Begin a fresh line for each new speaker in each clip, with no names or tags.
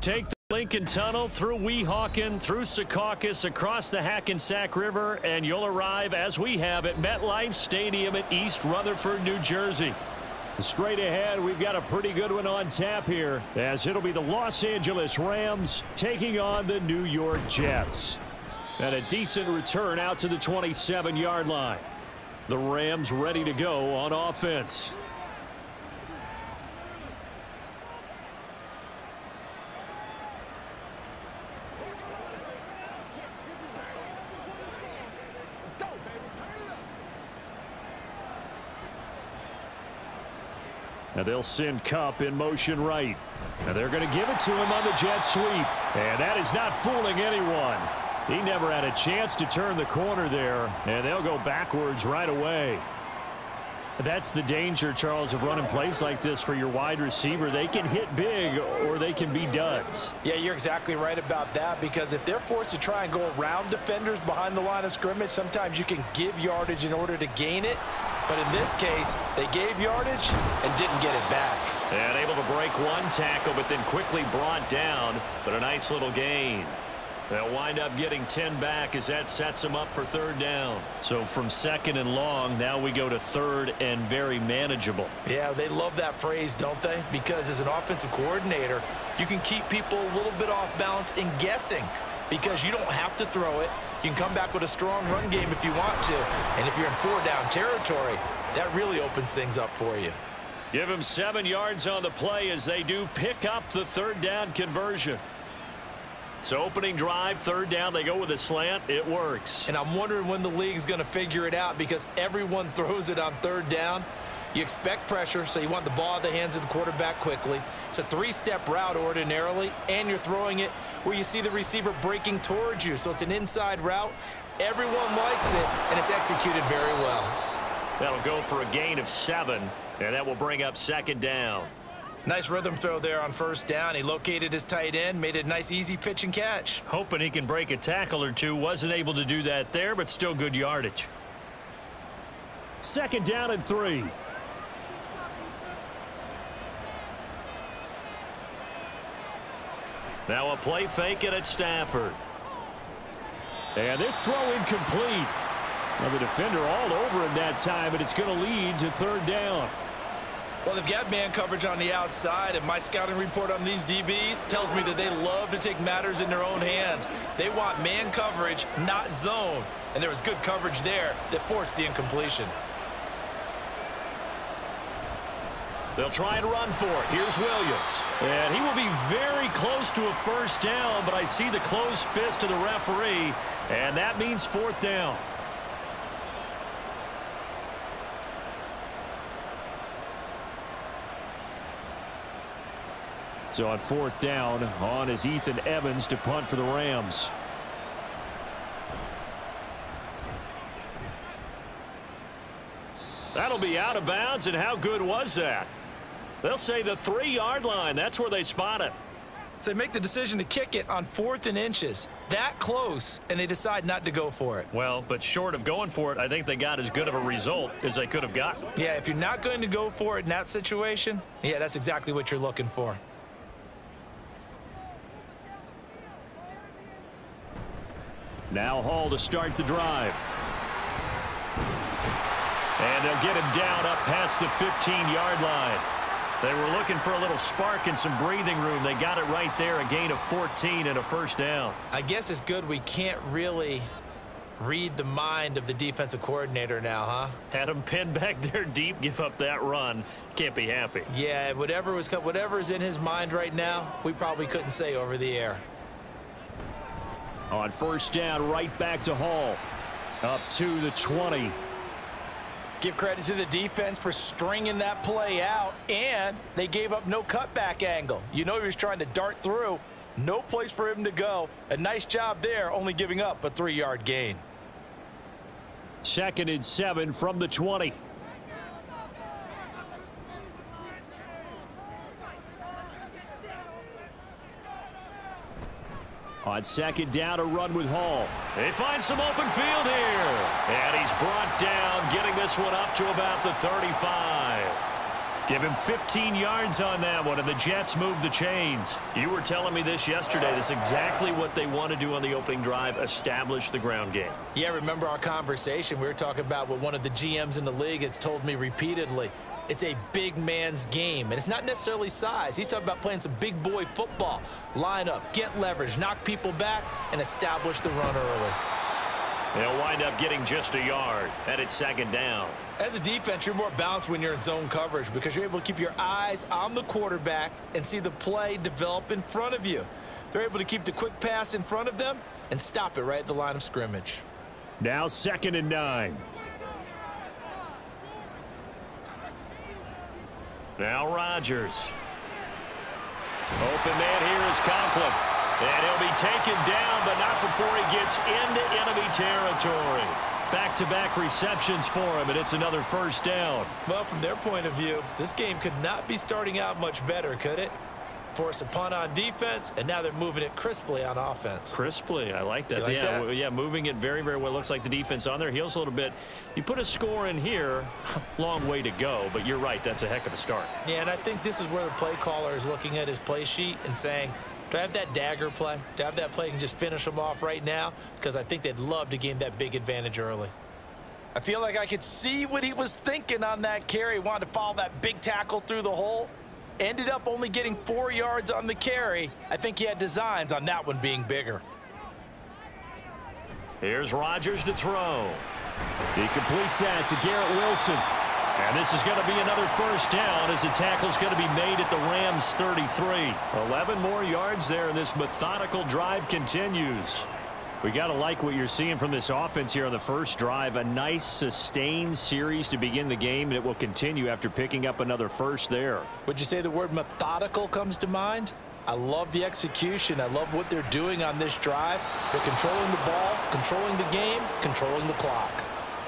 Take the Lincoln Tunnel through Weehawken, through Secaucus, across the Hackensack River, and you'll arrive, as we have, at MetLife Stadium at East Rutherford, New Jersey. Straight ahead, we've got a pretty good one on tap here, as it'll be the Los Angeles Rams taking on the New York Jets. And a decent return out to the 27-yard line. The Rams ready to go on offense. Now they'll send Kupp in motion right. Now they're going to give it to him on the jet sweep. And that is not fooling anyone. He never had a chance to turn the corner there. And they'll go backwards right away. That's the danger, Charles, of running plays like this for your wide receiver. They can hit big or they can be duds.
Yeah, you're exactly right about that, because if they're forced to try and go around defenders behind the line of scrimmage, sometimes you can give yardage in order to gain it. But in this case, they gave yardage and didn't get it back.
And able to break one tackle, but then quickly brought down. But a nice little gain. They'll wind up getting 10 back as that sets them up for third down. So from second and long, now we go to third and very manageable.
Yeah, they love that phrase, don't they? Because as an offensive coordinator, you can keep people a little bit off balance and guessing, because you don't have to throw it. You can come back with a strong run game if you want to. And if you're in four-down territory, that really opens things up for you.
Give him 7 yards on the play as they do pick up the third down conversion. So opening drive, third down, they go with a slant. It works.
And I'm wondering when the league's going to figure it out, because everyone throws it on third down. You expect pressure, so you want the ball in the hands of the quarterback quickly. It's a three-step route ordinarily, and you're throwing it where you see the receiver breaking towards you. So it's an inside route. Everyone likes it, and it's executed very well.
That'll go for a gain of 7, and that will bring up second down.
Nice rhythm throw there on first down. He located his tight end, made a nice easy pitch and catch.
Hoping he can break a tackle or two. Wasn't able to do that there, but still good yardage. Second down and 3. Now a play fake it at Stafford. And this throw incomplete. Now the defender all over him that time, but it's going to lead to third down.
Well, they've got man coverage on the outside, and my scouting report on these DBs tells me that they love to take matters in their own hands. They want man coverage, not zone. And there was good coverage there that forced the incompletion.
They'll try and run for it. Here's Williams. And he will be very close to a first down, but I see the closed fist of the referee, and that means fourth down. So on fourth down, on is Ethan Evans to punt for the Rams. That'll be out of bounds, and how good was that? They'll say the 3-yard line. That's where they spot it.
So they make the decision to kick it on 4th and inches. That close, and they decide not to go for it.
Well, but short of going for it, I think they got as good of a result as they could have gotten.
Yeah, if you're not going to go for it in that situation, yeah, that's exactly what you're looking for.
Now Hall to start the drive. And they'll get him down up past the 15-yard line. They were looking for a little spark and some breathing room. They got it right there, a gain of 14 and a first down.
I guess it's good we can't really read the mind of the defensive coordinator now, huh?
Had him pinned back there deep, give up that run. Can't be happy.
Yeah, whatever is in his mind right now, we probably couldn't say over the air.
On first down, right back to Hall. Up to the 20.
Give credit to the defense for stringing that play out, and they gave up no cutback angle. You know he was trying to dart through. No place for him to go. A nice job there, only giving up a 3-yard gain.
Second and 7 from the 20. On second down, a run with Hall. They find some open field here. And he's brought down, getting this one up to about the 35. Give him 15 yards on that one, and the Jets move the chains. You were telling me this yesterday. This is exactly what they want to do on the opening drive, establish the ground game.
Yeah, remember our conversation? We were talking about what one of the GMs in the league has told me repeatedly. It's a big man's game, and it's not necessarily size. He's talking about playing some big boy football. Line up, get leverage, knock people back, and establish the run early.
They'll wind up getting just a yard, and it's second down.
As a defense, you're more balanced when you're in zone coverage because you're able to keep your eyes on the quarterback and see the play develop in front of you. They're able to keep the quick pass in front of them and stop it right at the line of scrimmage.
Now 2nd and 9. Now Rodgers. Open man here is Conklin. And he'll be taken down, but not before he gets into enemy territory. Back-to-back receptions for him, and it's another first down.
Well, from their point of view, this game could not be starting out much better, could it? Force a punt on defense, and now they're moving it crisply on offense.
Crisply, I like that.
Like that?
Yeah, moving it very, very well. Looks like the defense on their heels a little bit. You put a score in here, long way to go, but you're right, that's a heck of a start.
Yeah, and I think this is where the play caller is looking at his play sheet and saying, do I have that dagger play? Do I have that play and just finish them off right now? Because I think they'd love to gain that big advantage early. I feel like I could see what he was thinking on that carry. He wanted to follow that big tackle through the hole. Ended up only getting 4 yards on the carry. I think he had designs on that one being bigger.
Here's Rodgers to throw. He completes that to Garrett Wilson. And this is going to be another first down as the tackle's going to be made at the Rams' 33. 11 more yards there, and this methodical drive continues. We got to like what you're seeing from this offense here on the first drive. A nice sustained series to begin the game, and it will continue after picking up another first there.
Would you say the word methodical comes to mind? I love the execution. I love what they're doing on this drive. They're controlling the ball, controlling the game, controlling the clock.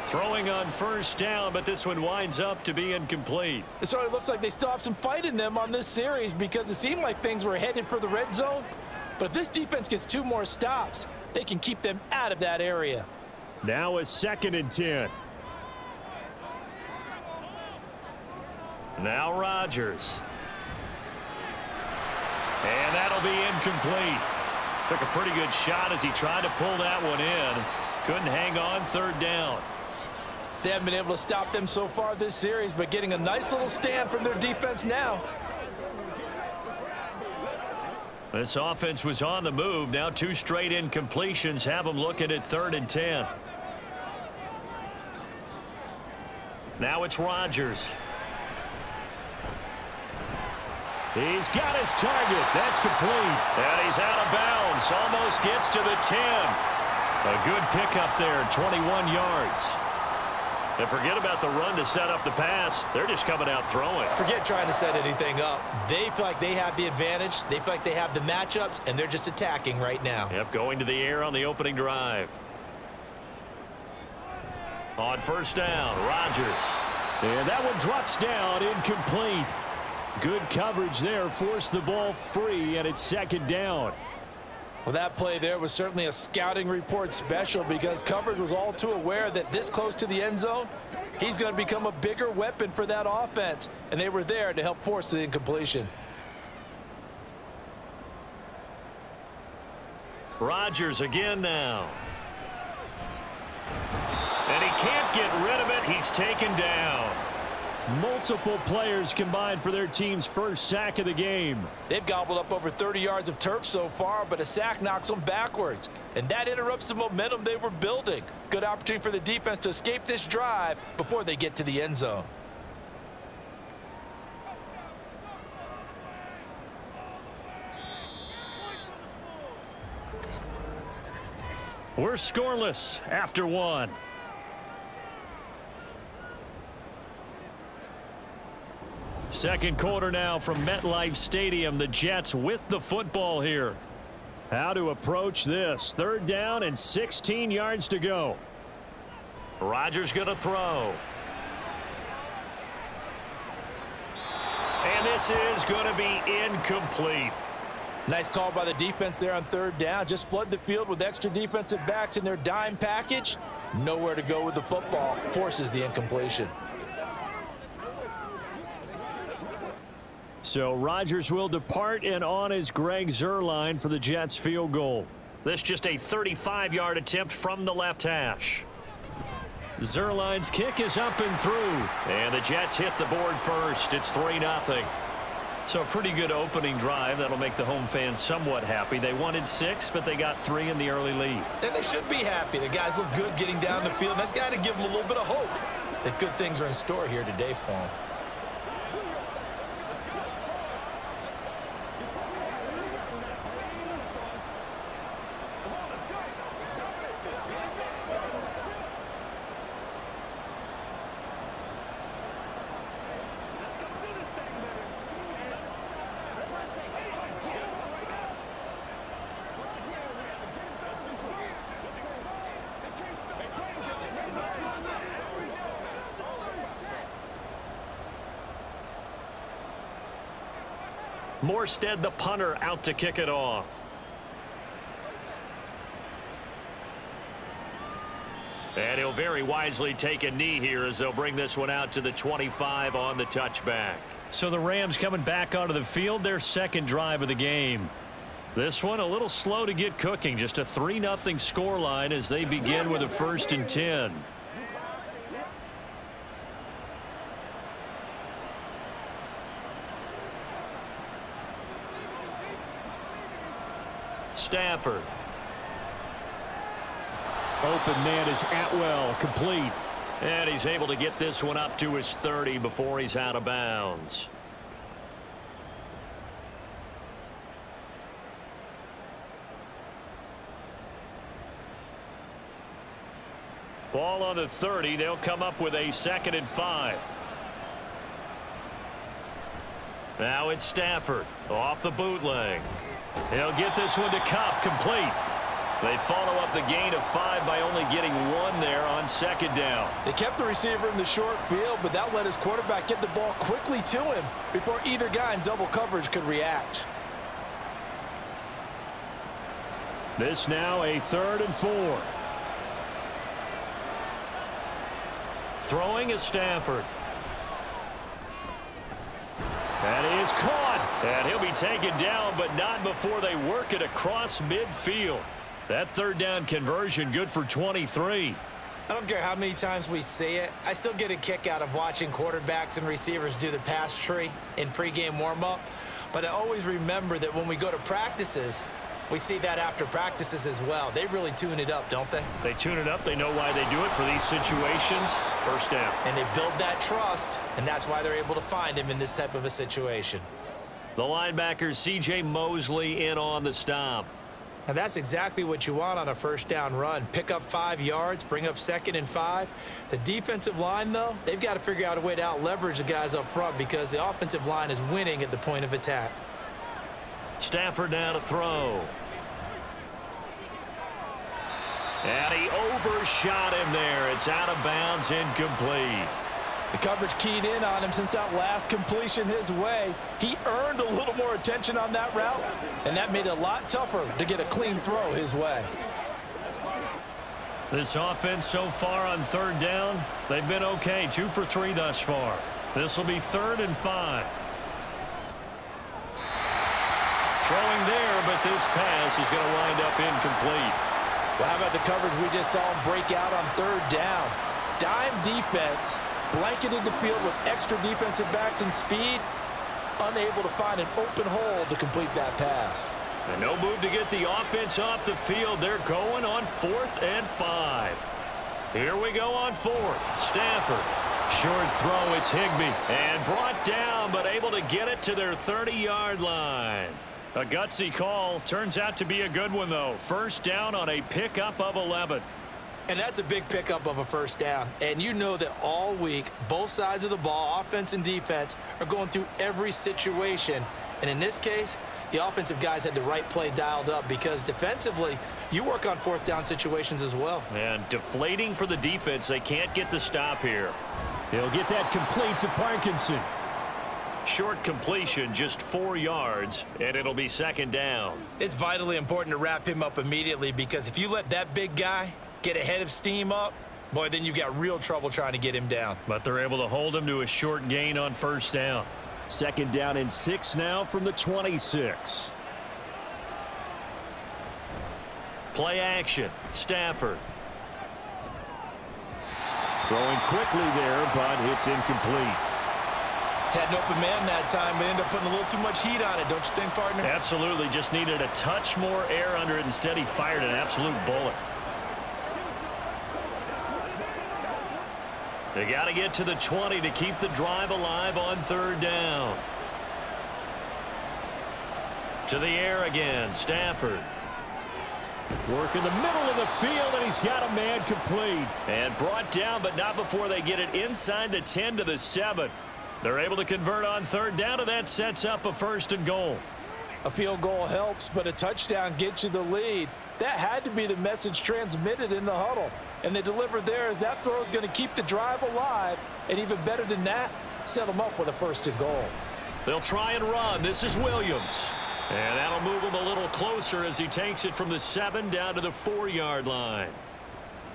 Throwing on first down, but this one winds up to be incomplete.
It sort of looks like they still have some fight in them on this series because it seemed like things were headed for the red zone. But if this defense gets 2 more stops, they can keep them out of that area.
Now a 2nd and 10. Now Rodgers. And that'll be incomplete. Took a pretty good shot as he tried to pull that one in. Couldn't hang on, 3rd down.
They haven't been able to stop them so far this series, but getting a nice little stand from their defense now.
This offense was on the move. Now 2 straight incompletions have them looking at 3rd and 10. Now it's Rodgers. He's got his target. That's complete. And he's out of bounds. Almost gets to the 10. A good pickup there, 21 yards. And forget about the run to set up the pass. They're just coming out throwing.
Forget trying to set anything up. They feel like they have the advantage. They feel like they have the matchups, and they're just attacking right now.
Yep, going to the air on the opening drive. On first down, Rodgers. And that one drops down, incomplete. Good coverage there, forced the ball free, and it's 2nd down.
Well, that play there was certainly a scouting report special because coverage was all too aware that this close to the end zone, he's going to become a bigger weapon for that offense, and they were there to help force the incompletion.
Rodgers again now. And he can't get rid of it. He's taken down. Multiple players combined for their team's first sack of the game.
They've gobbled up over 30 yards of turf so far, but a sack knocks them backwards. And that interrupts the momentum they were building. Good opportunity for the defense to escape this drive before they get to the end zone.
We're scoreless after 1. Second quarter now from MetLife Stadium. The Jets with the football here. How to approach this. 3rd down and 16 yards to go. Rodgers going to throw. And this is going to be incomplete.
Nice call by the defense there on 3rd down. Just flood the field with extra defensive backs in their dime package. Nowhere to go with the football. Forces the incompletion.
So Rodgers will depart, and on is Greg Zuerlein for the Jets field goal. This just a 35-yard attempt from the left hash. Zuerlein's kick is up and through, and the Jets hit the board first. It's 3-0. So a pretty good opening drive. That'll make the home fans somewhat happy. They wanted 6, but they got 3 in the early lead.
And they should be happy. The guys look good getting down the field. That's got to give them a little bit of hope that good things are in store here today for them.
Morstead, the punter, out to kick it off. And he'll very wisely take a knee here as they'll bring this one out to the 25 on the touchback. So the Rams coming back onto the field, their second drive of the game. This one a little slow to get cooking. Just a 3-0 scoreline as they begin with a 1st and 10. Stafford. Open man is Atwell, complete. And he's able to get this one up to his 30 before he's out of bounds. Ball on the 30. They'll come up with a 2nd and 5. Now it's Stafford off the bootleg. He'll get this one to Kupp, complete. They follow up the gain of 5 by only getting 1 there on 2nd down.
They kept the receiver in the short field, but that let his quarterback get the ball quickly to him before either guy in double coverage could react.
This now a 3rd and 4. Throwing is Stafford. That is caught. And he'll be taken down, but not before they work it across midfield. That 3rd down conversion good for 23.
I don't care how many times we see it. I still get a kick out of watching quarterbacks and receivers do the pass tree in pregame warm-up. But I always remember that when we go to practices, we see that after practices as well. They really tune it up, don't they?
They tune it up. They know why they do it for these situations. 1st down.
And they build that trust, and that's why they're able to find him in this type of a situation.
The linebacker, C.J. Mosley, in on the stop.
And that's exactly what you want on a 1st down run. Pick up 5 yards, bring up 2nd and 5. The defensive line, though, they've got to figure out a way to out-leverage the guys up front because the offensive line is winning at the point of attack.
Stafford now to throw. And he overshot him there. It's out of bounds, incomplete.
The coverage keyed in on him since that last completion his way. He earned a little more attention on that route, and that made it a lot tougher to get a clean throw his way.
This offense so far on 3rd down, they've been okay. 2 for 3 thus far. This will be 3rd and 5. Throwing there, but this pass is going to wind up incomplete.
Well, how about the coverage we just saw him break out on 3rd down? Dime defense, blanketed the field with extra defensive backs and speed, unable to find an open hole to complete that pass.
And no move to get the offense off the field. They're going on 4th and 5. Here we go on 4th. Stafford. Short throw, it's Higbee. And brought down, but able to get it to their 30-yard line. A gutsy call. Turns out to be a good one, though. 1st down on a pickup of 11.
And that's a big pickup of a 1st down. And you know that all week, both sides of the ball, offense and defense, are going through every situation. And in this case, the offensive guys had the right play dialed up because defensively, you work on 4th down situations as well.
And deflating for the defense. They can't get the stop here. He'll get that complete to Parkinson. Short completion, just 4 yards, and it'll be 2nd down.
It's vitally important to wrap him up immediately because if you let that big guy get ahead of steam up, boy, then you've got real trouble trying to get him down.
But they're able to hold him to a short gain on 1st down. Second down and 6 now from the 26. Play action. Stafford. Throwing quickly there, but it's incomplete.
Had an open man that time, but ended up putting a little too much heat on it, don't you think, partner?
Absolutely. Just needed a touch more air under it. Instead, he fired an absolute bullet. They got to get to the 20 to keep the drive alive on third down. To the air again. Stafford. Work in the middle of the field, and he's got a man complete. And brought down, but not before they get it inside the 10 to the 7. They're able to convert on third down, and that sets up a 1st and goal.
A field goal helps, but a touchdown gets you the lead. That had to be the message transmitted in the huddle. And they delivered there as that throw is going to keep the drive alive. And even better than that, set them up with a 1st and goal.
They'll try and run. This is Williams. And that'll move him a little closer as he takes it from the 7 down to the 4-yard line.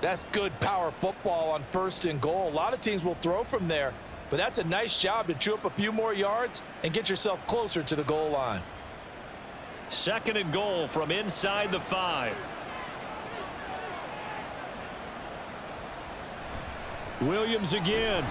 That's good power football on 1st and goal. A lot of teams will throw from there. But that's a nice job to chew up a few more yards and get yourself closer to the goal line.
2nd and goal from inside the 5. Williams again.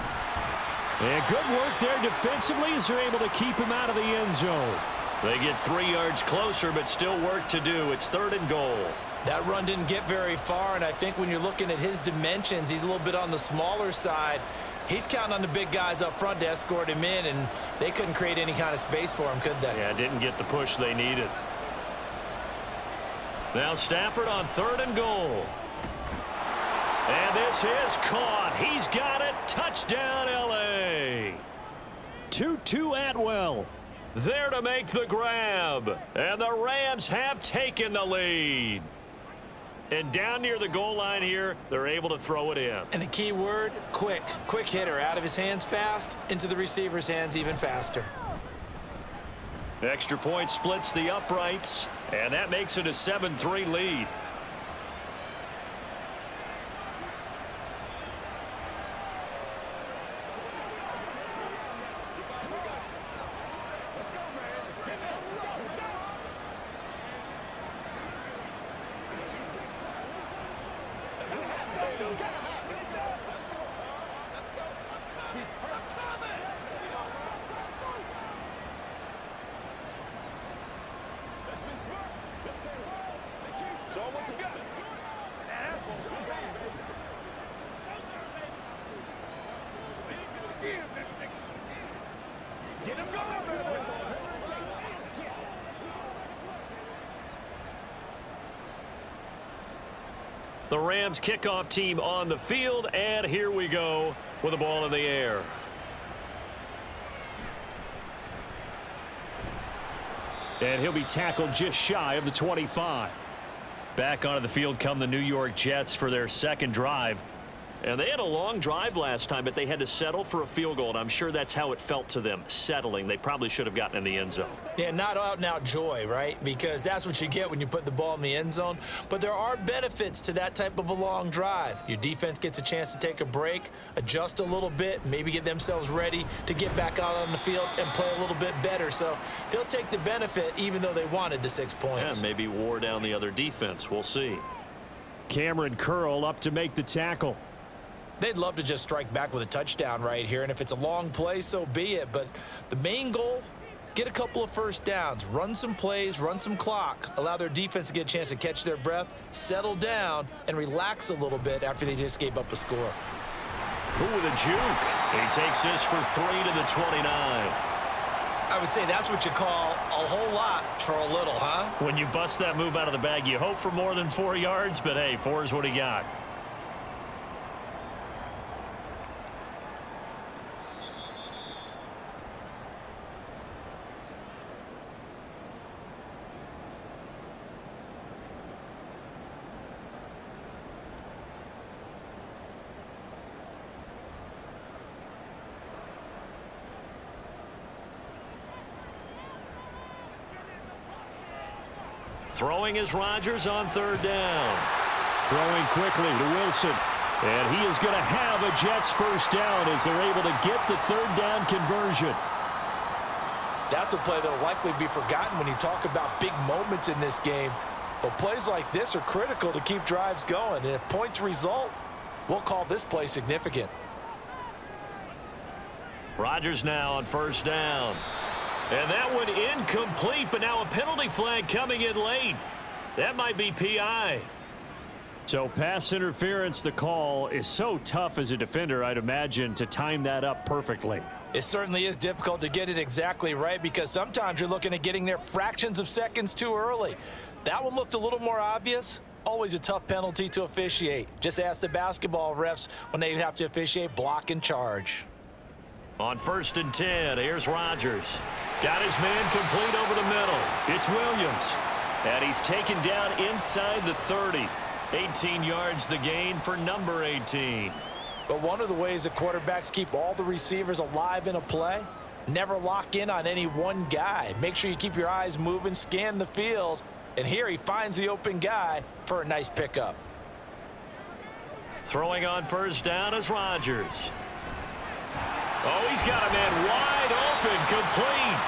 And good work there defensively as they're able to keep him out of the end zone. They get 3 yards closer, but still work to do. It's 3rd and goal.
That run didn't get very far, and I think when you're looking at his dimensions, he's a little bit on the smaller side. He's counting on the big guys up front to escort him in, and they couldn't create any kind of space for him, could they?
Yeah, didn't get the push they needed. Now Stafford on 3rd and goal. And this is caught. He's got it. Touchdown, L.A. 2-2 Atwell. There to make the grab. And the Rams have taken the lead. And down near the goal line here, they're able to throw it in.
And the key word, quick. Quick hitter. Out of his hands fast, into the receiver's hands even faster.
Extra point splits the uprights, and that makes it a 7-3 lead. The Rams kickoff team on the field, and here we go with the ball in the air. And he'll be tackled just shy of the 25. Back onto the field come the New York Jets for their 2nd drive. And they had a long drive last time, but they had to settle for a field goal, and I'm sure that's how it felt to them, settling. They probably should have gotten in the end zone.
Yeah, not out-and-out joy, right? Because that's what you get when you put the ball in the end zone. But there are benefits to that type of a long drive. Your defense gets a chance to take a break, adjust a little bit, maybe get themselves ready to get back out on the field and play a little bit better. So they'll take the benefit even though they wanted the 6 points.
Yeah, maybe wore down the other defense. We'll see. Cameron Curl up to make the tackle.
They'd love to just strike back with a touchdown right here, and if it's a long play, so be it. But the main goal, get a couple of 1st downs, run some plays, run some clock, allow their defense to get a chance to catch their breath, settle down, and relax a little bit after they just gave up a score.
Ooh, with a juke. He takes this for 3 to the 29.
I would say that's what you call a whole lot for a little, huh?
When you bust that move out of the bag, you hope for more than 4 yards, but hey, 4 is what he got. Throwing is Rodgers on 3rd down. Throwing quickly to Wilson. And he is going to have a Jets 1st down as they're able to get the 3rd down conversion.
That's a play that will likely be forgotten when you talk about big moments in this game. But plays like this are critical to keep drives going. And if points result, we'll call this play significant.
Rodgers now on first down. And that one incomplete, but now a penalty flag coming in late. That might be PI. So pass interference, the call is so tough as a defender, I'd imagine, to time that up perfectly.
It certainly is difficult to get it exactly right because sometimes you're looking at getting there fractions of seconds too early. That one looked a little more obvious. Always a tough penalty to officiate. Just ask the basketball refs when they have to officiate block and charge.
On 1st and 10, here's Rodgers. Got his man complete over the middle. It's Williams. And he's taken down inside the 30. 18 yards the gain for number 18.
But one of the ways that quarterbacks keep all the receivers alive in a play, never lock in on any one guy. Make sure you keep your eyes moving, scan the field. And here he finds the open guy for a nice pickup.
Throwing on first down is Rodgers. Oh, he's got a man wide open, complete.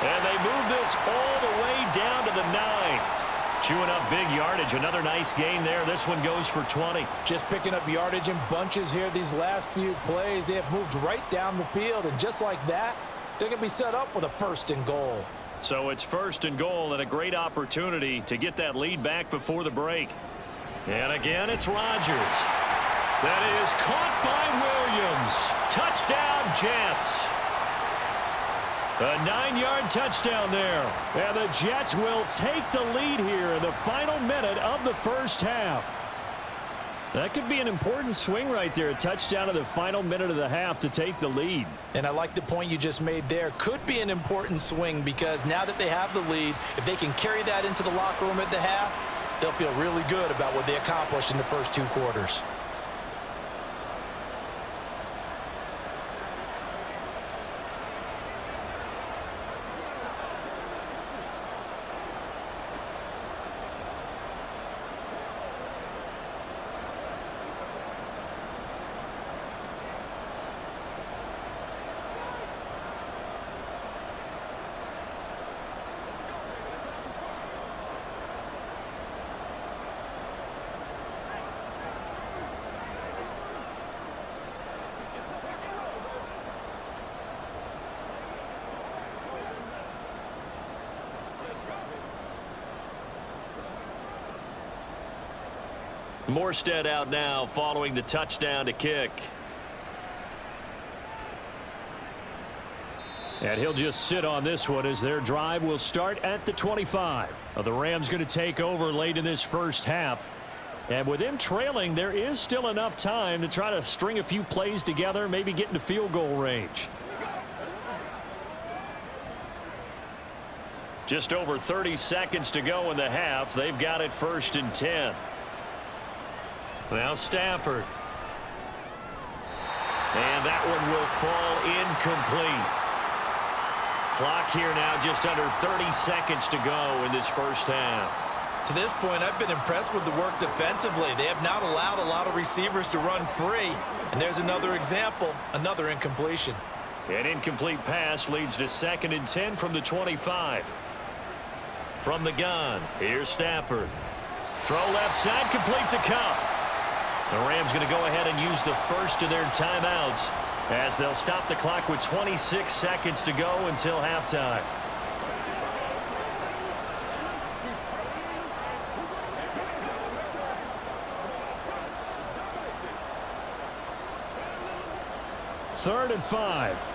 And they move this all the way down to the 9. Chewing up big yardage. Another nice gain there. This one goes for 20.
Just picking up yardage in bunches here these last few plays. They have moved right down the field. And just like that, they're going to be set up with a 1st and goal.
So it's 1st and goal and a great opportunity to get that lead back before the break. And again, it's Rodgers. That is caught by Williams. Touchdown, Jets. A 9-yard touchdown there. And the Jets will take the lead here in the final minute of the first half. That could be an important swing right there. A touchdown in the final minute of the half to take the lead.
And I like the point you just made there. Could be an important swing because now that they have the lead, if they can carry that into the locker room at the half, they'll feel really good about what they accomplished in the first 2 quarters.
Morstead out now following the touchdown to kick. And he'll just sit on this one as their drive will start at the 25. The Rams going to take over late in this first half. And with them trailing, there is still enough time to try to string a few plays together, maybe get into field goal range. Just over 30 seconds to go in the half. They've got it 1st and 10. Now Stafford. And that one will fall incomplete. Clock here now just under 30 seconds to go in this first half.
To this point, I've been impressed with the work defensively. They have not allowed a lot of receivers to run free. And there's another example, another incompletion.
An incomplete pass leads to 2nd and 10 from the 25. From the gun, here's Stafford. Throw left side, complete to Cup. The Rams going to go ahead and use the first of their timeouts as they'll stop the clock with 26 seconds to go until halftime. Third and 5.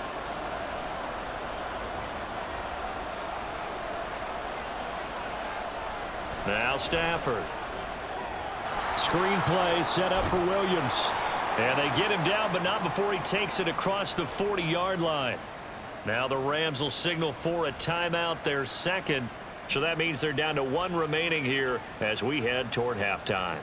Now Stafford. Screen play set up for Williams. And they get him down, but not before he takes it across the 40-yard line. Now the Rams will signal for a timeout, their second. So that means they're down to 1 remaining here as we head toward halftime.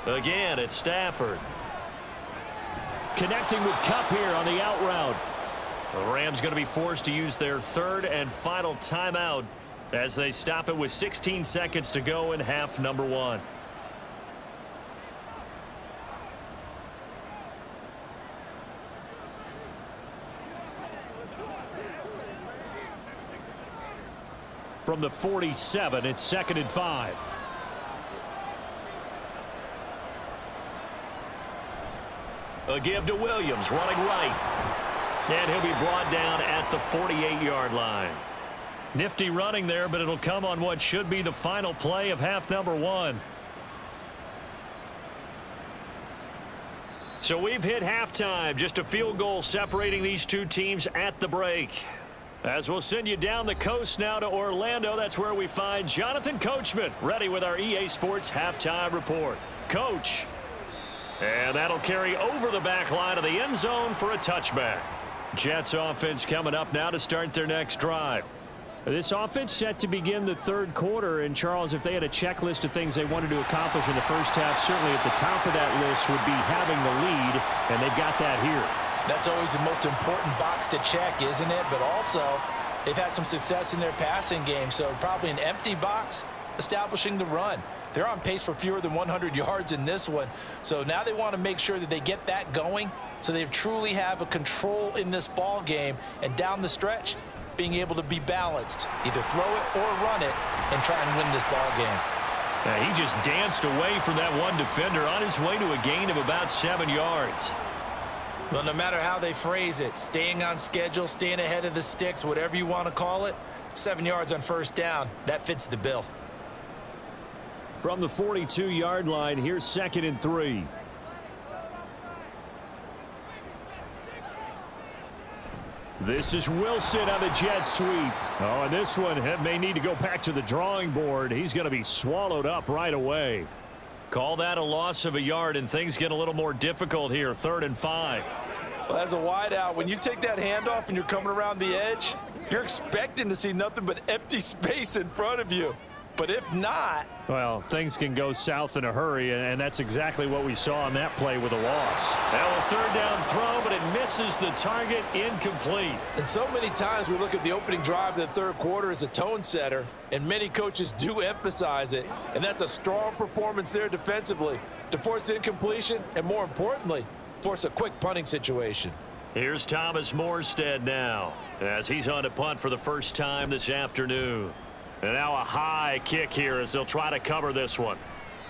Again, it's Stafford. Connecting with Cup here on the out route. The Rams going to be forced to use their third and final timeout as they stop it with 16 seconds to go in half number 1. From the 47, it's 2nd and 5. A give to Williams, running right. And he'll be brought down at the 48-yard line. Nifty running there, but it'll come on what should be the final play of half number 1. So we've hit halftime, just a field goal separating these two teams at the break. As we'll send you down the coast now to Orlando, that's where we find Jonathan Coachman ready with our EA Sports halftime report. Coach. And that'll carry over the back line of the end zone for a touchback. Jets offense coming up now to start their next drive. This offense set to begin the third quarter. And, Charles, if they had a checklist of things they wanted to accomplish in the first half, certainly at the top of that list would be having the lead, and they've got that here. That's always the most important box to check, isn't it? But also, they've had some success in their passing game, so probably an empty box establishing the run. They're on pace for fewer than 100 yards in this one, so now they want to make sure that they get that going so they truly have a control in this ball game, and down the stretch, being able to be balanced, either throw it or run it, and try and win this ball game. Yeah, he just danced away from that one defender on his way to a gain of about 7 yards.
Well, no matter how they phrase it, staying on schedule, staying ahead of the sticks, whatever you want to call it, 7 yards on first down, that fits the bill.
From the 42-yard line, here's 2nd and 3. This is Wilson on the jet sweep. Oh, and this one may need to go back to the drawing board. He's going to be swallowed up right away. Call that a loss of a yard, and things get a little more difficult here. 3rd and 5.
Well, as a wideout, when you take that handoff and you're coming around the edge, you're expecting to see nothing but empty space in front of you. But if not,
well, things can go south in a hurry, and that's exactly what we saw on that play with a loss. Now a 3rd down throw, but it misses the target, incomplete.
And so many times we look at the opening drive of the third quarter as a tone setter, and many coaches do emphasize it, and that's a strong performance there defensively to force incompletion and, more importantly, force a quick punting situation.
Here's Thomas Morstead now as he's on to punt for the first time this afternoon. And now a high kick here as they'll try to cover this one.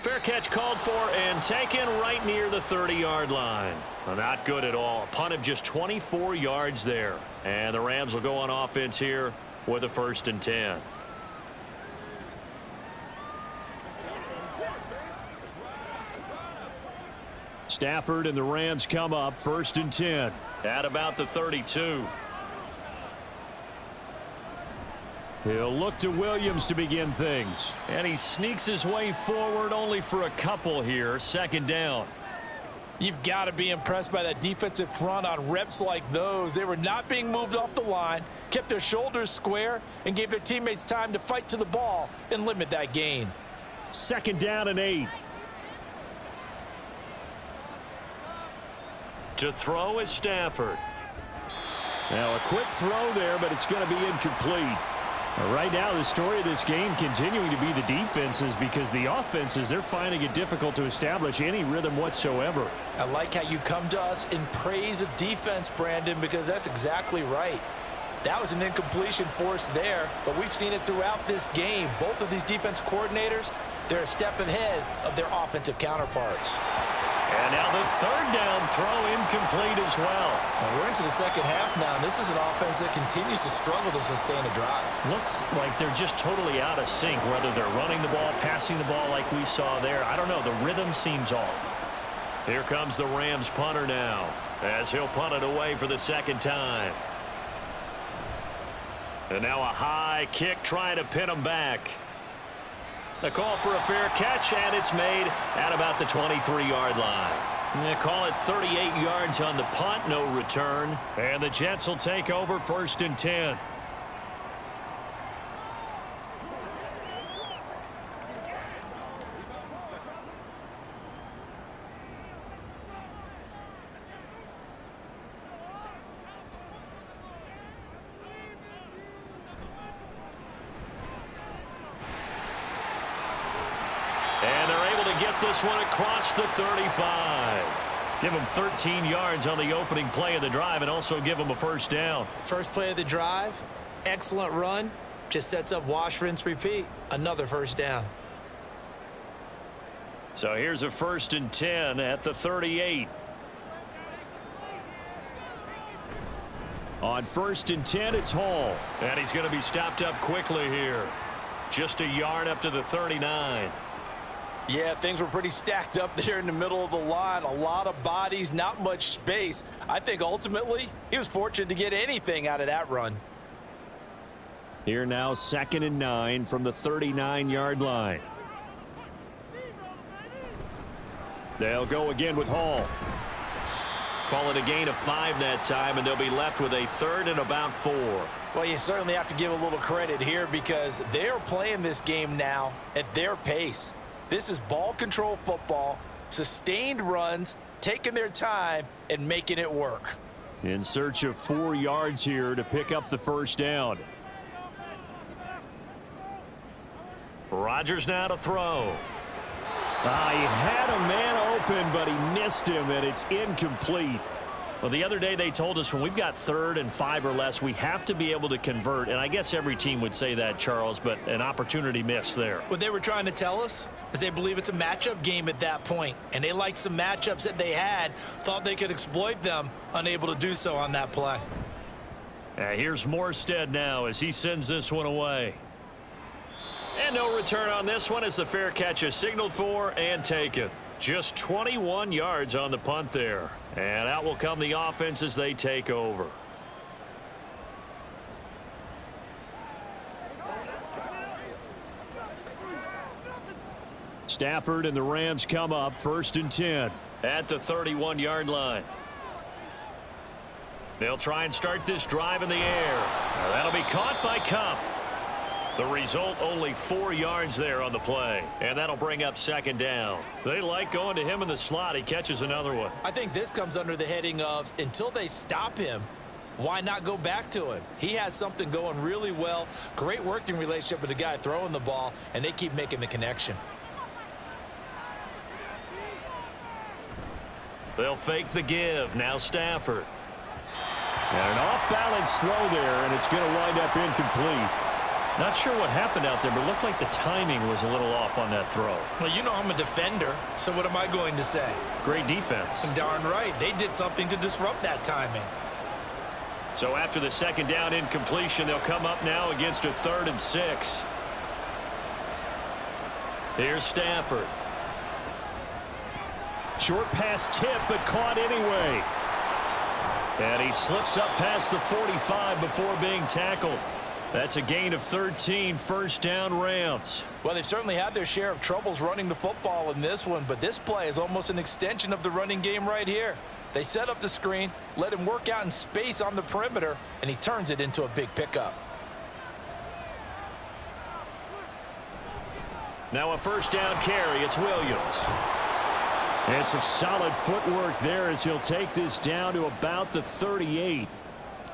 Fair catch called for and taken right near the 30-yard line. Well, not good at all. A punt of just 24 yards there. And the Rams will go on offense here with a 1st and 10. Stafford and the Rams come up 1st and 10 at about the 32. He'll look to Williams to begin things. And he sneaks his way forward only for a couple here. 2nd down.
You've got to be impressed by that defensive front on reps like those. They were not being moved off the line, kept their shoulders square, and gave their teammates time to fight to the ball and limit that gain.
2nd down and 8. To throw is Stafford. Now a quick throw there, but it's going to be incomplete. Right now, the story of this game continuing to be the defenses, because the offenses, they're finding it difficult to establish any rhythm whatsoever.
I like how you come to us in praise of defense, Brandon, because that's exactly right. That was an incompletion forced there, but we've seen it throughout this game. Both of these defense coordinators, they're a step ahead of their offensive counterparts.
And now the 3rd down throw incomplete as well.
And we're into the second half now. This is an offense that continues to struggle to sustain a drive.
Looks like they're just totally out of sync, whether they're running the ball, passing the ball like we saw there. I don't know. The rhythm seems off. Here comes the Rams punter now as he'll punt it away for the 2nd time. And now a high kick trying to pin him back. A call for a fair catch, and it's made at about the 23-yard line. They call it 38 yards on the punt, no return. And the Jets will take over 1st and 10. to get this one across the 35. Give him 13 yards on the opening play of the drive and also give him a first down.
First play of the drive, excellent run. Just sets up wash, rinse, repeat. Another first down.
So here's a 1st and 10 at the 38. On 1st and 10, it's Hall. And he's going to be stopped up quickly here. Just a yard up to the 39.
Yeah, things were pretty stacked up there in the middle of the line. A lot of bodies, not much space. I think ultimately he was fortunate to get anything out of that run.
Here now, 2nd and 9 from the 39-yard line. They'll go again with Hall. Call it a gain of 5 that time, and they'll be left with a 3rd and about 4.
Well, you certainly have to give a little credit here because they're playing this game now at their pace. This is ball control football, sustained runs, taking their time and making it work.
In search of 4 yards here to pick up the first down. Rodgers now to throw. He had a man open, but he missed him, and it's incomplete. Well, the other day they told us when we've got 3rd and 5 or less, we have to be able to convert. And I guess every team would say that, Charles, but an opportunity missed there.
What they were trying to tell us is they believe it's a matchup game at that point, and they liked some matchups that they had, thought they could exploit them, unable to do so on that play.
Here's Morstead now as he sends this one away. And no return on this one as the fair catch is signaled for and taken. Just 21 yards on the punt there. And out will come the offense as they take over. Stafford and the Rams come up 1st and 10 at the 31-yard line. They'll try and start this drive in the air. Now that'll be caught by Cup. The result, only 4 yards there on the play. And that'll bring up 2nd down. They like going to him in the slot. He catches another one.
I think this comes under the heading of until they stop him, why not go back to him? He has something going really well. Great working relationship with the guy throwing the ball, and they keep making the connection.
They'll fake the give. Now Stafford. And an off-balance throw there, and it's going to wind up incomplete. Not sure what happened out there, but it looked like the timing was a little off on that throw.
Well, you know I'm a defender, so what am I going to say?
Great defense.
Darn right. They did something to disrupt that timing.
So after the 2nd down incompletion, they'll come up now against a 3rd and 6. Here's Stafford. Short pass tip, but caught anyway. And he slips up past the 45 before being tackled. That's a gain of 13, 1st down Rams.
Well, they've certainly had their share of troubles running the football in this one, but this play is almost an extension of the running game right here. They set up the screen, let him work out in space on the perimeter, and he turns it into a big pickup.
Now a 1st down carry. It's Williams. And some solid footwork there as he'll take this down to about the 38.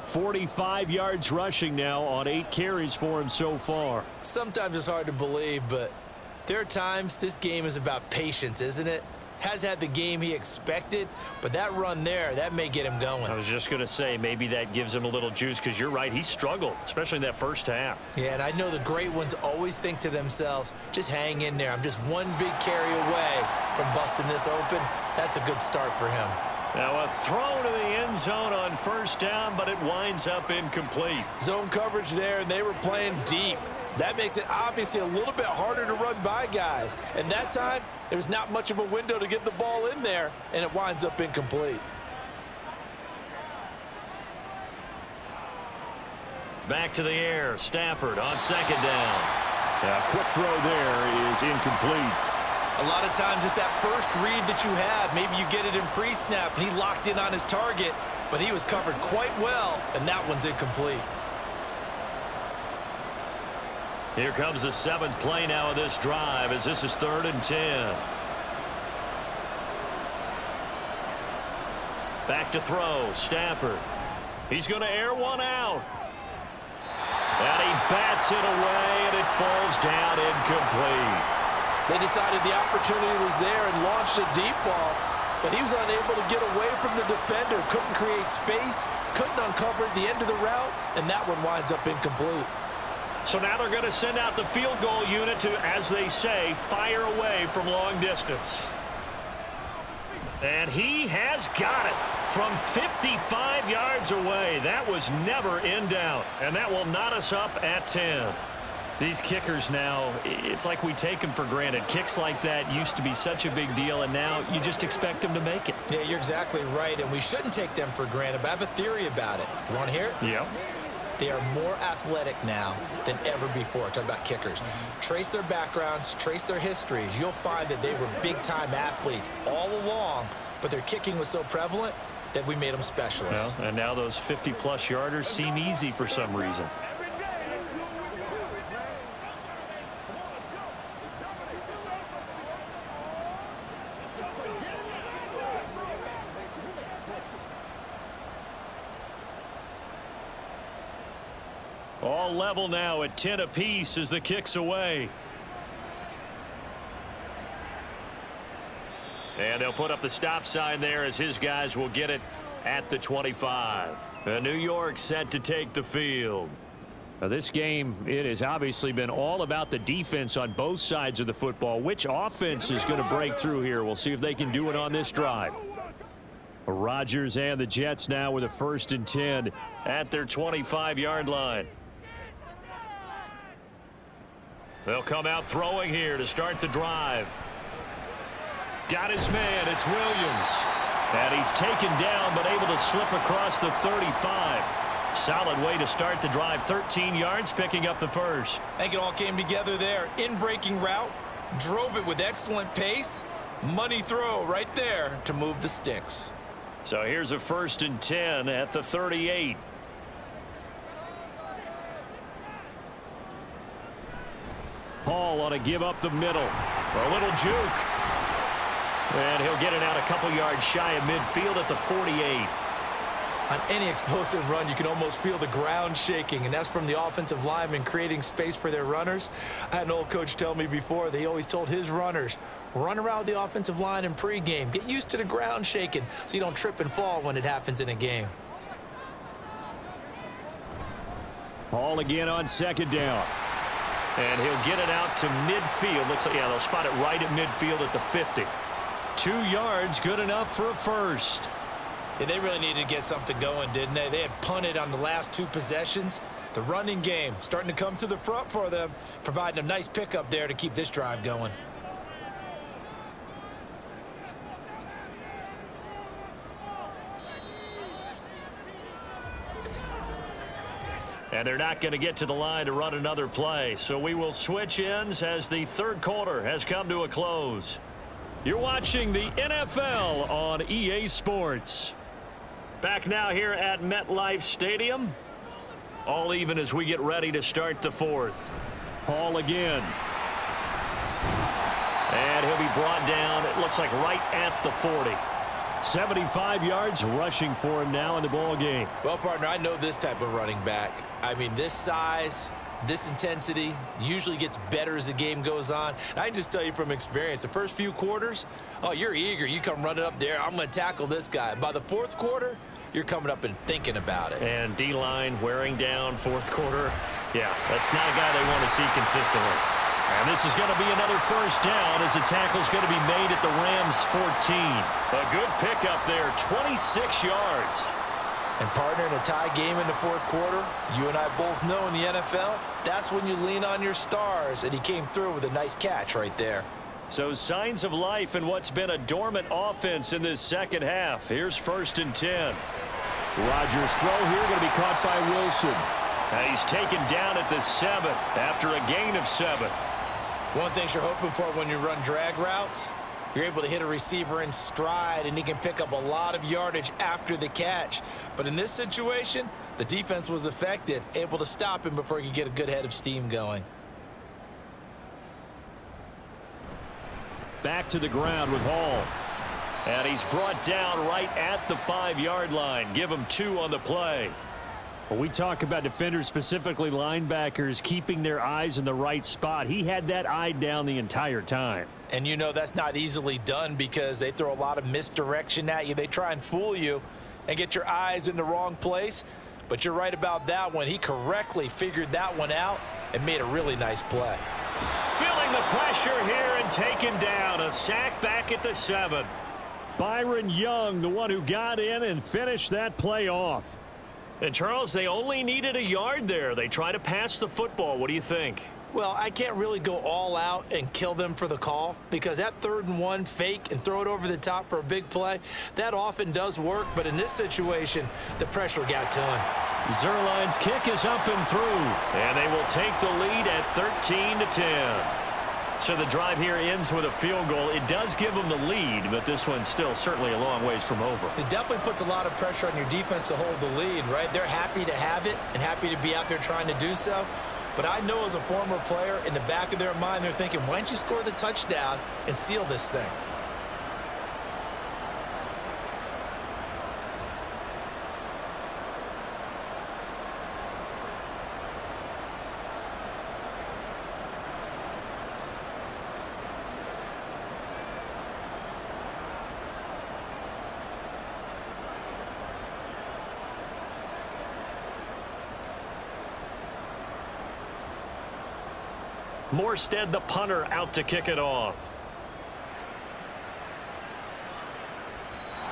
45 yards rushing now on 8 carries for him so far.
Sometimes it's hard to believe, but there are times this game is about patience, isn't it? Has had the game he expected, but that run there, that may get him going.
I was just going to say maybe that gives him a little juice because you're right. He struggled, especially in that 1st half.
Yeah, and I know the great ones always think to themselves, just hang in there. I'm just one big carry away from busting this open. That's a good start for him.
Now a throw to the end zone on 1st down, but it winds up incomplete.
Zone coverage there, and they were playing deep. That makes it obviously a little bit harder to run by guys. And that time, there's not much of a window to get the ball in there, and it winds up incomplete.
Back to the air. Stafford on 2nd down. A quick throw there is incomplete.
A lot of times it's that first read that you have. Maybe you get it in pre-snap, and he locked in on his target, but he was covered quite well, and that one's incomplete.
Here comes the 7th play now of this drive as this is 3rd and 10. Back to throw. Stafford. He's going to air one out. And he bats it away, and it falls down incomplete.
They decided the opportunity was there and launched a deep ball, but he was unable to get away from the defender. Couldn't create space, couldn't uncover the end of the route, and that one winds up incomplete.
So now they're going to send out the field goal unit to, as they say, fire away from long distance. And he has got it from 55 yards away. That was never in doubt. And that will knot us up at 10. These kickers now, it's like we take them for granted. Kicks like that used to be such a big deal, and now you just expect them to make it.
Yeah, you're exactly right, and we shouldn't take them for granted, but I have a theory about it. You want to hear it?
Yep.
They are more athletic now than ever before. Talk about kickers. Trace their backgrounds, trace their histories. You'll find that they were big-time athletes all along, but their kicking was so prevalent that we made them specialists.
Well, and now those 50-plus yarders seem easy for some reason. All level now at 10 apiece as the kick's away. And they'll put up the stop sign there as his guys will get it at the 25. New York set to take the field. Now this game, it has obviously been all about the defense on both sides of the football. Which offense is going to break through here? We'll see if they can do it on this drive. Rodgers and the Jets now with a 1st and 10 at their 25-yard line. They'll come out throwing here to start the drive. Got his man. It's Williams. And he's taken down but able to slip across the 35. Solid way to start the drive. 13 yards, picking up the first.
I think it all came together there. In-breaking route. Drove it with excellent pace. Money throw right there to move the sticks.
So here's a 1st and 10 at the 38. Hall ought to give up the middle. A little juke. And he'll get it out a couple yards shy of midfield at the 48.
On any explosive run, you can almost feel the ground shaking, and that's from the offensive linemen creating space for their runners. I had an old coach tell me before, they always told his runners, run around the offensive line in pregame. Get used to the ground shaking so you don't trip and fall when it happens in a game.
Hall again on 2nd down. And he'll get it out to midfield. Looks like, yeah, they'll spot it right at midfield at the 50. 2 yards, good enough for a first.
Yeah, they really needed to get something going, didn't they? They had punted on the last 2 possessions. The running game starting to come to the front for them, providing a nice pickup there to keep this drive going.
And they're not going to get to the line to run another play. So we will switch ends as the 3rd quarter has come to a close. You're watching the NFL on EA Sports. Back now here at MetLife Stadium. All even as we get ready to start the 4th. Hall again. And he'll be brought down, it looks like right at the 40. 75 yards rushing for him now in the ball game.
Well, partner, I know this type of running back. I mean, this size, this intensity usually gets better as the game goes on. And I can just tell you from experience, the first few quarters, oh, you're eager. You come running up there, I'm going to tackle this guy. By the 4th quarter, you're coming up and thinking about it.
And D-line wearing down 4th quarter. Yeah, that's not a guy they want to see consistently. And this is going to be another 1st down as the tackle's going to be made at the Rams 14. A good pickup there, 26 yards.
And partner, in a tie game in the 4th quarter, you and I both know in the NFL, that's when you lean on your stars, and he came through with a nice catch right there.
So signs of life in what's been a dormant offense in this 2nd half. Here's 1st and 10. Rodgers' throw here going to be caught by Wilson. And he's taken down at the 7 after a gain of 7.
One thing you're hoping for when you run drag routes, you're able to hit a receiver in stride, and he can pick up a lot of yardage after the catch. But in this situation, the defense was effective, able to stop him before he could get a good head of steam going.
Back to the ground with Hall. And he's brought down right at the 5-yard line. Give him 2 on the play. When we talk about defenders, specifically linebackers, keeping their eyes in the right spot, he had that eye down the entire time.
And you know that's not easily done because they throw a lot of misdirection at you. They try and fool you and get your eyes in the wrong place. But you're right about that one. He correctly figured that one out and made a really nice play.
Feeling the pressure here and taken down. A sack back at the 7. Byron Young, the one who got in and finished that play off. And, Charles, they only needed a yard there. They try to pass the football. What do you think?
Well, I can't really go all out and kill them for the call because that 3rd and 1 fake and throw it over the top for a big play, that often does work. But in this situation, the pressure got to him.
Zerline's kick is up and through, and they will take the lead at 13-10. So the drive here ends with a field goal. It does give them the lead, but this one's still certainly a long ways from over.
It definitely puts a lot of pressure on your defense to hold the lead, right? They're happy to have it and happy to be out there trying to do so. But I know as a former player, in the back of their mind, they're thinking, why don't you score the touchdown and seal this thing?
Morstead, the punter, out to kick it off.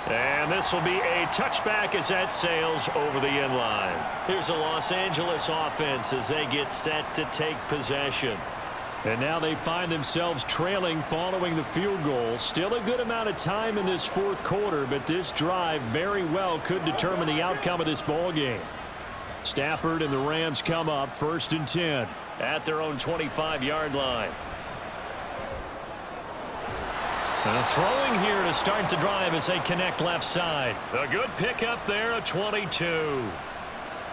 And this will be a touchback as that sails over the end line. Here's a Los Angeles offense as they get set to take possession. And now they find themselves trailing following the field goal. Still a good amount of time in this 4th quarter, but this drive very well could determine the outcome of this ball game. Stafford and the Rams come up 1st and 10 at their own 25-yard line. And throwing here to start the drive as they connect left side. A good pickup there, a 22.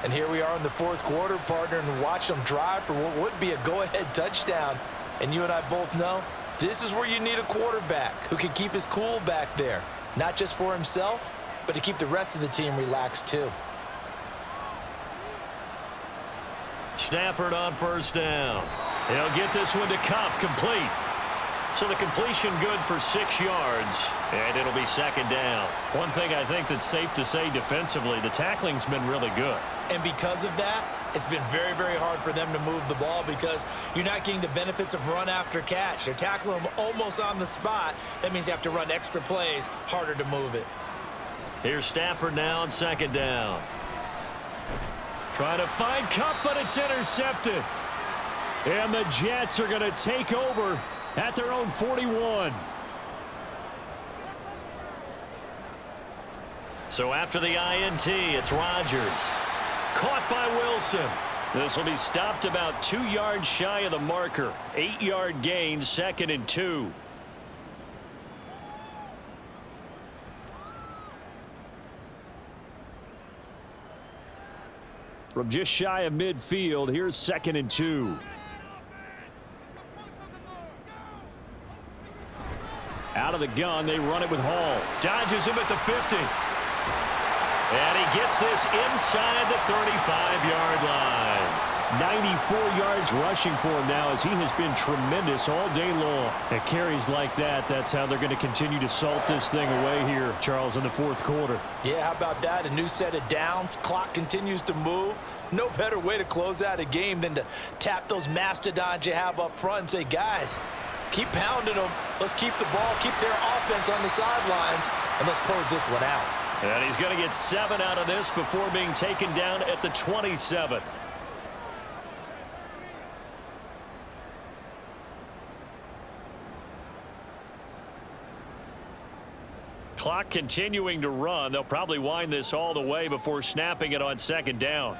And here we are in the 4th quarter, partner, and watch them drive for what would be a go-ahead touchdown. And you and I both know this is where you need a quarterback who can keep his cool back there. Not just for himself, but to keep the rest of the team relaxed too.
Stafford on 1st down. He'll get this one to Cup, complete. So the completion good for 6 yards, and it'll be 2nd down. One thing I think that's safe to say defensively, the tackling's been really good.
And because of that, it's been very, very hard for them to move the ball because you're not getting the benefits of run after catch. They're tackling them almost on the spot. That means you have to run extra plays, harder to move it.
Here's Stafford now on 2nd down. Trying to find Cup, but it's intercepted. And the Jets are going to take over at their own 41. So after the INT, it's Rodgers. Caught by Wilson. This will be stopped about 2 yards shy of the marker. 8-yard gain, 2nd and 2. From just shy of midfield, here's 2nd and 2. Out of the gun, they run it with Hall. Dodges him at the 50. And he gets this inside the 35-yard line. 94 yards rushing for him now as he has been tremendous all day long. And carries like that, that's how they're going to continue to salt this thing away here, Charles, in the 4th quarter.
Yeah, how about that? A new set of downs. Clock continues to move. No better way to close out a game than to tap those mastodons you have up front and say, guys, keep pounding them. Let's keep the ball, keep their offense on the sidelines, and let's close this one out.
And he's going to get 7 out of this before being taken down at the 27. Clock continuing to run. They'll probably wind this all the way before snapping it on 2nd down.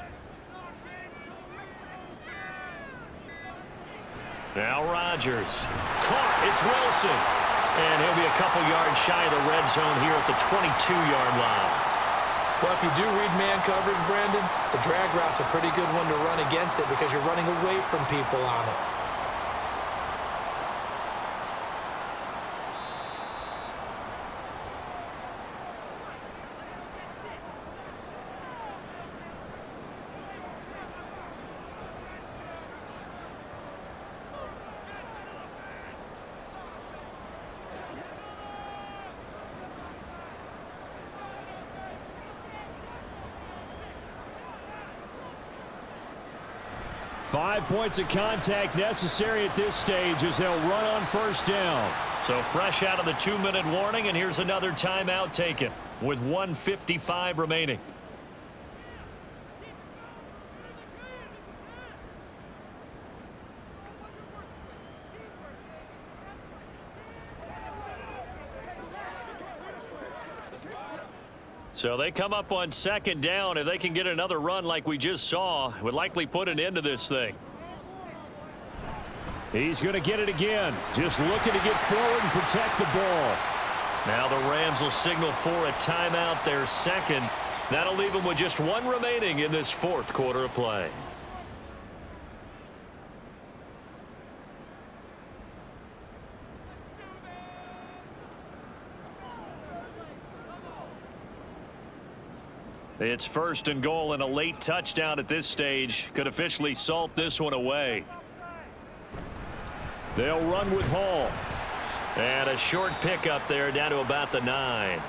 Now Rodgers. Caught. It's Wilson. And he'll be a couple yards shy of the red zone here at the 22-yard line.
Well, if you do read man coverage, Brandon, the drag route's a pretty good one to run against it because you're running away from people on it.
5 points of contact necessary at this stage as they'll run on first down. So fresh out of the 2-minute warning, and here's another timeout taken with 1:55 remaining. So they come up on second down. If they can get another run like we just saw, it would likely put an end to this thing. He's going to get it again. Just looking to get forward and protect the ball. Now the Rams will signal for a timeout, their second. That'll leave them with just 1 remaining in this 4th quarter of play. It's 1st and goal, and a late touchdown at this stage could officially salt this one away. They'll run with Hall. And a short pickup there down to about the 9.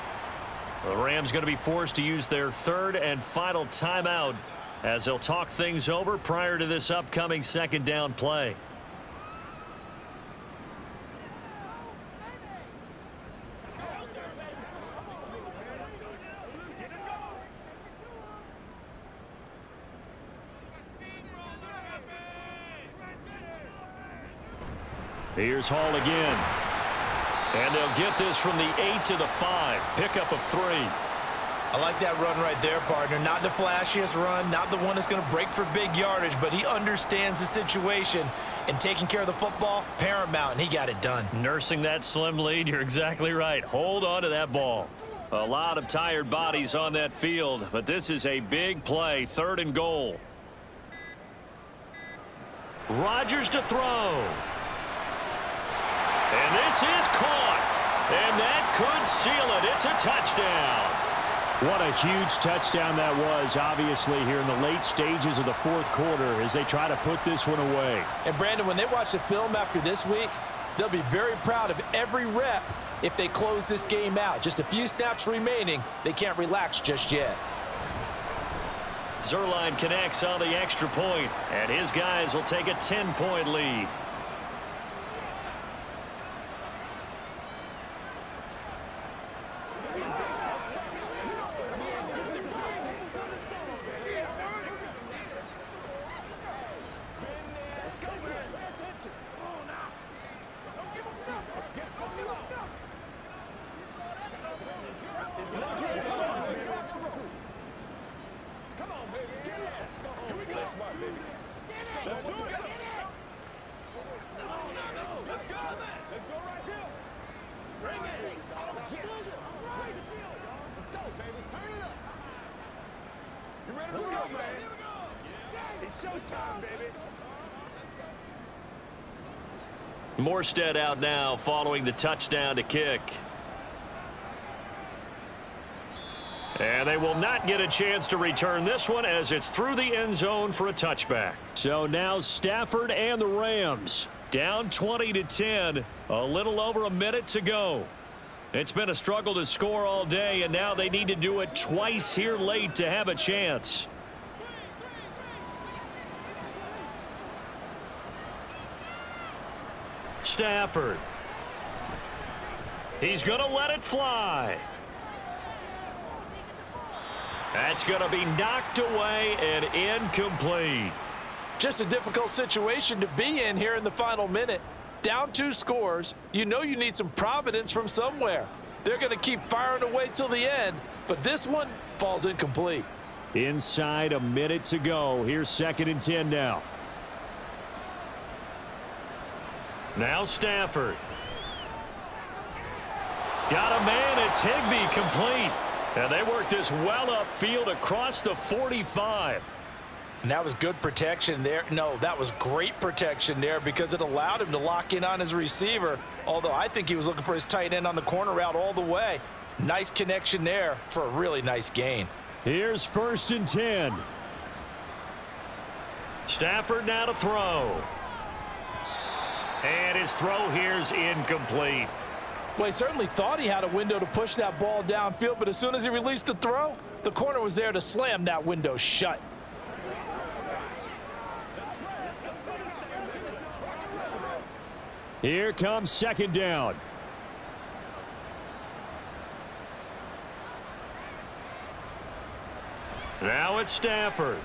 The Rams going to be forced to use their 3rd and final timeout as they'll talk things over prior to this upcoming 2nd down play. Here's Hall again. And they'll get this from the 8 to the 5. Pickup of 3.
I like that run right there, partner. Not the flashiest run, not the one that's going to break for big yardage, but he understands the situation, and taking care of the football, paramount, and he got it done.
Nursing that slim lead, you're exactly right. Hold on to that ball. A lot of tired bodies on that field, but this is a big play. 3rd and goal. Rodgers to throw. And this is caught. And that could seal it. It's a touchdown. What a huge touchdown that was, obviously, here in the late stages of the 4th quarter as they try to put this one away.
And, Brandon, when they watch the film after this week, they'll be very proud of every rep if they close this game out. Just a few snaps remaining. They can't relax just yet.
Zerline connects on the extra point, and his guys will take a 10-point lead. Morstead out now following the touchdown to kick. And they will not get a chance to return this one as it's through the end zone for a touchback. So now Stafford and the Rams down 20-10. A little over a minute to go. It's been a struggle to score all day, and now they need to do it twice here late to have a chance. Stafford. He's going to let it fly. That's going to be knocked away and incomplete.
Just a difficult situation to be in here in the final minute. Down 2 scores. You know you need some providence from somewhere. They're going to keep firing away till the end, but this one falls incomplete.
Inside a minute to go. Here's 2nd and 10 now. Now Stafford. Got a man. It's Higbee complete. And they work this well upfield across the 45.
And that was good protection there. No, that was great protection there because it allowed him to lock in on his receiver. Although I think he was looking for his tight end on the corner route all the way. Nice connection there for a really nice gain.
Here's 1st and 10. Stafford now to throw. And his throw here's incomplete.
Well, he certainly thought he had a window to push that ball downfield, but as soon as he released the throw, the corner was there to slam that window shut.
Here comes second down. Now it's Stafford.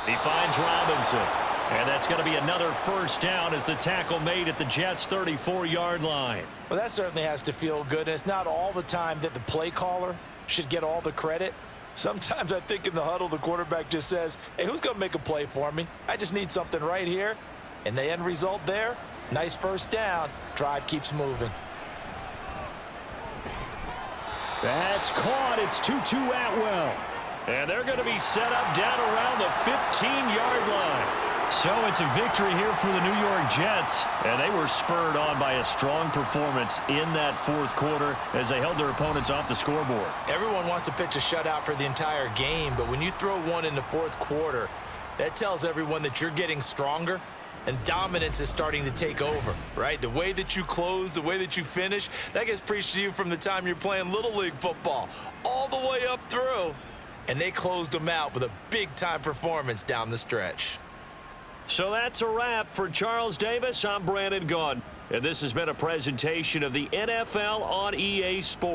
He finds Robinson. And that's going to be another first down as the tackle made at the Jets' 34-yard line.
Well, that certainly has to feel good. And it's not all the time that the play caller should get all the credit. Sometimes I think in the huddle, the quarterback just says, hey, who's going to make a play for me? I just need something right here. And the end result there, nice first down. Drive keeps moving.
That's caught. It's 2-2 Atwell. And they're going to be set up down around the 15-yard line. So it's a victory here for the New York Jets. And they were spurred on by a strong performance in that fourth quarter as they held their opponents off the scoreboard.
Everyone wants to pitch a shutout for the entire game, but when you throw one in the fourth quarter, that tells everyone that you're getting stronger and dominance is starting to take over, right? The way that you close, the way that you finish, that gets preached to you from the time you're playing Little League football all the way up through. And they closed them out with a big-time performance down the stretch.
So that's a wrap for Charles Davis. I'm Brandon Gaudin, and this has been a presentation of the NFL on EA Sports.